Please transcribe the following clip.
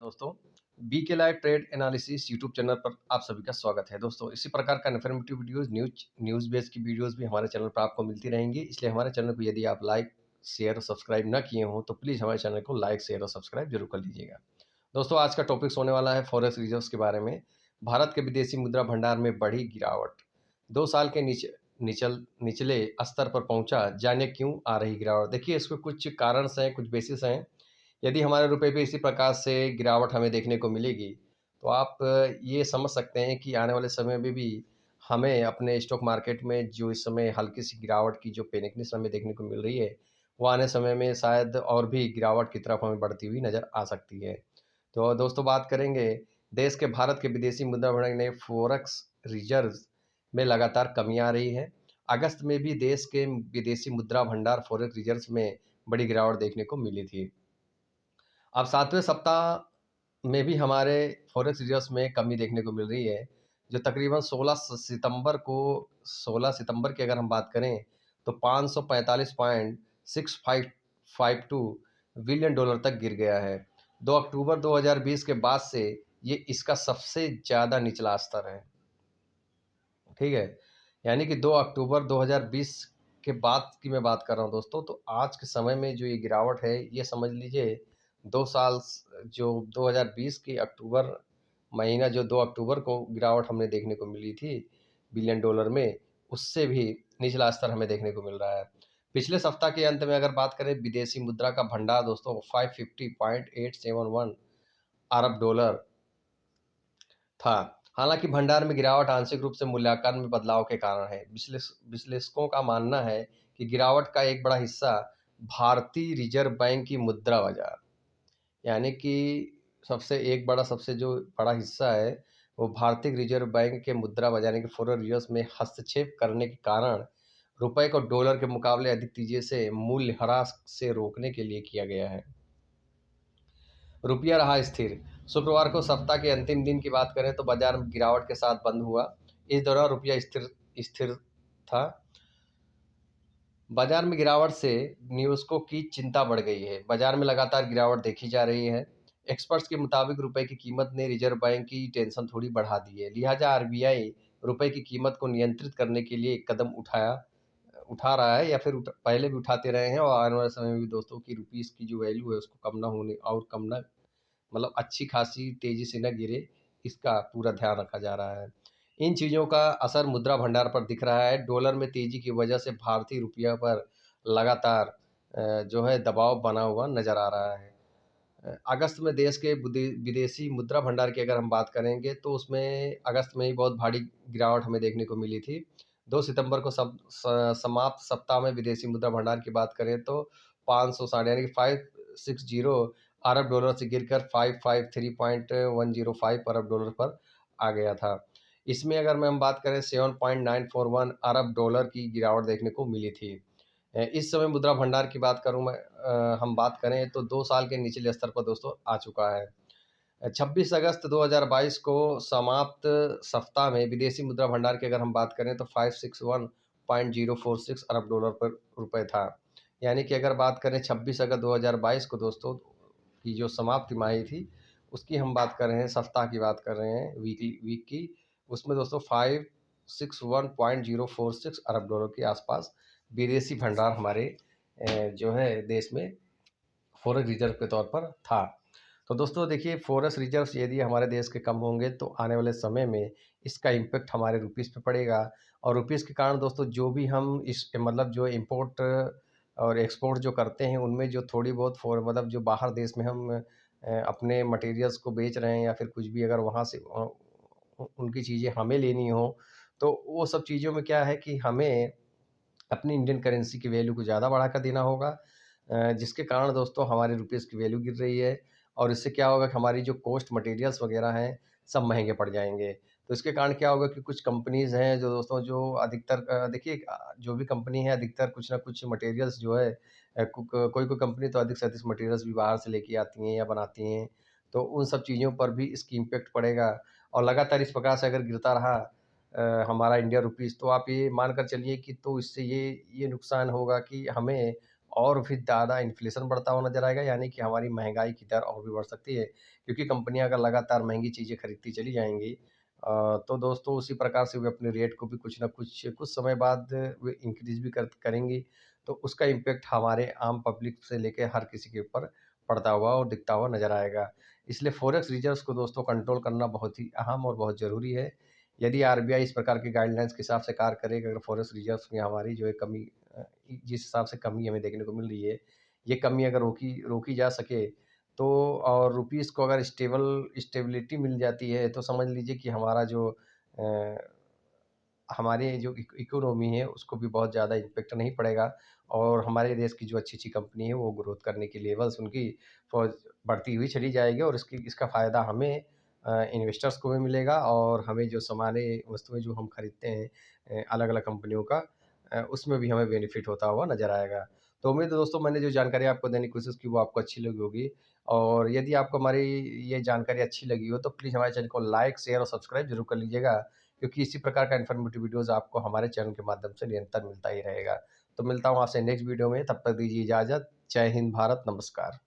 दोस्तों, बी के live trade analysis YouTube channel पर आप सभी का स्वागत है। दोस्तों, इसी प्रकार का इन्फॉर्मेटिव वीडियोस न्यूज़ बेस्ड की वीडियोस भी हमारे चैनल पर आपको मिलती रहेंगी। इसलिए हमारे चैनल को यदि आप लाइक, शेयर और सब्सक्राइब ना किए हों तो प्लीज़ हमारे चैनल को लाइक, शेयर और सब्सक्राइब जरूर कर लीजिएगा। दोस्तों, आज का टॉपिक होने वाला है फॉरेक्स रिजर्व्स के बारे में। भारत के विदेशी मुद्रा भंडार में बढ़ी गिरावट, 2 साल के निचले स्तर पर पहुंचा, जाने क्यों आ रही गिरावट। देखिए, इसके कुछ कारण हैं, कुछ बेसिस हैं। यदि हमारे रुपए पे इसी प्रकार से गिरावट हमें देखने को मिलेगी, तो आप ये समझ सकते हैं कि आने वाले समय में भी हमें अपने स्टॉक मार्केट में जो इस समय हल्की सी गिरावट की जो पेनिकनेस हमें देखने को मिल रही है, वो आने समय में शायद और भी गिरावट की तरफ हमें बढ़ती हुई नज़र आ सकती है। तो दोस्तों, बात करेंगे देश के भारत के विदेशी मुद्रा भंडार ने फॉरेक्स रिजर्व्स में लगातार कमी आ रही है। अगस्त में भी देश के विदेशी मुद्रा भंडार फॉरेक्स रिजर्व्स में बड़ी गिरावट देखने को मिली थी। अब 7वें सप्ताह में भी हमारे फॉरेक्स रिजर्व्स में कमी देखने को मिल रही है, जो तकरीबन 16 सितंबर की अगर हम बात करें, तो 545.6552 बिलियन डॉलर तक गिर गया है। 2 अक्टूबर 2020 के बाद से ये इसका सबसे ज़्यादा निचला स्तर है। ठीक है? यानी कि 2 अक्टूबर 2020 के बाद की मैं बात कर रहा हूँ दोस्तों, तो आज के समय में जो ये गिरावट है, ये समझ लीजिए 2 साल जो 2020 के अक्टूबर महीना जो 2 अक्टूबर को गिरावट हमने देखने को मिली थी बिलियन डॉलर में, उससे भी निचला स्तर हमें देखने को मिल रहा है। पिछले सप्ताह के अंत में अगर बात करें, विदेशी मुद्रा का भंडार दोस्तों 550.871 अरब डॉलर था। हालांकि भंडार में गिरावट आंशिक रूप से मूल्यांकन में बदलाव के कारण है। विश्लेषकों का मानना है कि गिरावट का एक बड़ा हिस्सा भारतीय रिजर्व बैंक की मुद्रा बाजार, यानी कि सबसे जो बड़ा हिस्सा है, वो भारतीय रिजर्व बैंक के मुद्रा बाजार यानी कि फॉरेन रिजर्व्स में हस्तक्षेप करने के कारण रुपए को डॉलर के मुकाबले अधिक तेजी से मूल्य ह्रास से रोकने के लिए किया गया है। रुपया रहा स्थिर। शुक्रवार को सप्ताह के अंतिम दिन की बात करें तो बाजार में गिरावट के साथ बंद हुआ। इस दौरान रुपया स्थिर स्थिर था। बाजार में गिरावट से निवेशकों की चिंता बढ़ गई है। बाजार में लगातार गिरावट देखी जा रही है। एक्सपर्ट्स के मुताबिक रुपए की कीमत ने रिजर्व बैंक की टेंशन थोड़ी बढ़ा दी है। लिहाजा आरबीआई रुपए की कीमत को नियंत्रित करने के लिए एक कदम उठा रहा है, या फिर पहले भी उठाते रहे हैं, और आने वाले समय में भी दोस्तों की रुपीस की जो वैल्यू है उसको कम ना होने और कम ना, मतलब अच्छी खासी तेजी से न गिरे, इसका पूरा ध्यान रखा जा रहा है। इन चीज़ों का असर मुद्रा भंडार पर दिख रहा है। डॉलर में तेजी की वजह से भारतीय रुपया पर लगातार जो है दबाव बना हुआ नजर आ रहा है। अगस्त में देश के विदेशी मुद्रा भंडार की अगर हम बात करेंगे, तो उसमें अगस्त में ही बहुत भारी गिरावट हमें देखने को मिली थी। 2 सितंबर को समाप्त सप्ताह में विदेशी मुद्रा भंडार की बात करें तो 560 यानी कि 560 अरब डॉलर से गिरकर 553.105 अरब डॉलर पर आ गया था। इसमें अगर हम बात करें, 7.941 अरब डॉलर की गिरावट देखने को मिली थी। इस समय मुद्रा भंडार की बात करूं मैं, हम बात करें तो 2 साल के निचले स्तर पर दोस्तों आ चुका है। 26 अगस्त 2022 को समाप्त सप्ताह में विदेशी मुद्रा भंडार की अगर हम बात करें तो 561.046 अरब डॉलर पर रुपए था। यानी कि अगर बात करें 26 अगस्त 2022 को दोस्तों की जो समाप्त तिमाही थी, उसकी हम बात कर रहे हैं, सप्ताह की बात कर रहे हैं, वीक की, उसमें दोस्तों 561.046 अरब डॉलर के आसपास विदेशी भंडार हमारे जो है देश में फॉरेक्स रिजर्व के तौर पर था। तो दोस्तों देखिए, फॉरेक्स रिजर्व्स यदि हमारे देश के कम होंगे तो आने वाले समय में इसका इम्पेक्ट हमारे रुपीस पे पड़ेगा, और रुपीस के कारण दोस्तों जो भी हम इस मतलब जो इंपोर्ट और एक्सपोर्ट जो करते हैं, उनमें जो थोड़ी बहुत मतलब जो बाहर देश में हम अपने मटेरियल्स को बेच रहे हैं, या फिर कुछ भी अगर वहाँ से उनकी चीज़ें हमें लेनी हो, तो वो सब चीज़ों में क्या है कि हमें अपनी इंडियन करेंसी की वैल्यू को ज़्यादा बढ़ाकर देना होगा, जिसके कारण दोस्तों हमारे रुपीस की वैल्यू गिर रही है, और इससे क्या होगा कि हमारी जो कॉस्ट मटेरियल्स वगैरह हैं, सब महंगे पड़ जाएंगे। तो इसके कारण क्या होगा कि कुछ कंपनीज़ हैं जो दोस्तों जो अधिकतर देखिए, जो भी कंपनी है अधिकतर कुछ ना कुछ मटेरियल्स जो है, कोई कोई कंपनी तो अधिक से अधिक मटेरियल्स भी बाहर से लेके आती हैं या बनाती हैं, तो उन सब चीज़ों पर भी इसकी इम्पेक्ट पड़ेगा। और लगातार इस प्रकार से अगर गिरता रहा हमारा इंडिया रुपीस, तो आप ये मान कर चलिए कि तो इससे ये नुकसान होगा कि हमें और फिर ज़्यादा इन्फ्लेशन बढ़ता हुआ नज़र आएगा, यानी कि हमारी महँगाई की दर और भी बढ़ सकती है, क्योंकि कंपनियाँ अगर लगातार महँगी चीज़ें खरीदती चली जाएँगी तो दोस्तों उसी प्रकार से वे अपने रेट को भी कुछ न कुछ समय बाद वे इंक्रीज़ भी करेंगी, तो उसका इम्पैक्ट हमारे आम पब्लिक से लेके हर किसी के ऊपर पड़ता हुआ और दिखता हुआ नज़र आएगा। इसलिए फ़ॉरेक्स रिज़र्व्स को दोस्तों कंट्रोल करना बहुत ही अहम और बहुत ज़रूरी है। यदि आरबीआई इस प्रकार की गाइडलाइंस के हिसाब से कार्य करेगा, अगर फ़ॉरेक्स रिज़र्व्स में हमारी जो है कमी जिस हिसाब से कमी हमें देखने को मिल रही है, ये कमी अगर रोकी रोकी जा सके, तो और रुपीस को अगर स्टेबिलिटी मिल जाती है, तो समझ लीजिए कि हमारा जो अ, हमारे जो इकोनॉमी है, उसको भी बहुत ज़्यादा इम्पैक्ट नहीं पड़ेगा और हमारे देश की जो अच्छी-अच्छी कंपनी है, वो ग्रोथ करने की लेवल्स उनकी फ़ौज बढ़ती हुई चली जाएगी और इसका फ़ायदा हमें इन्वेस्टर्स को भी मिलेगा और हमें जो सामानें, वस्तुएँ जो हम खरीदते हैं अलग-अलग कंपनियों का उसमें भी हमें बेनिफिट होता हुआ नज़र आएगा। तो उम्मीद है दोस्तों मैंने जो जानकारी आपको देने की कोशिश की वो आपको अच्छी लगी होगी और यदि आपको हमारी ये जानकारी अच्छी लगी हो तो प्लीज़ हमारे चैनल को लाइक, शेयर और सब्सक्राइब ज़रूर कर लीजिएगा, क्योंकि इसी प्रकार का इन्फॉर्मेटिव वीडियोज़ आपको हमारे चैनल के माध्यम से निरंतर मिलता ही रहेगा। तो मिलता हूँ आपसे नेक्स्ट वीडियो में, तब तक दीजिए इजाज़त। जय हिंद भारत, नमस्कार।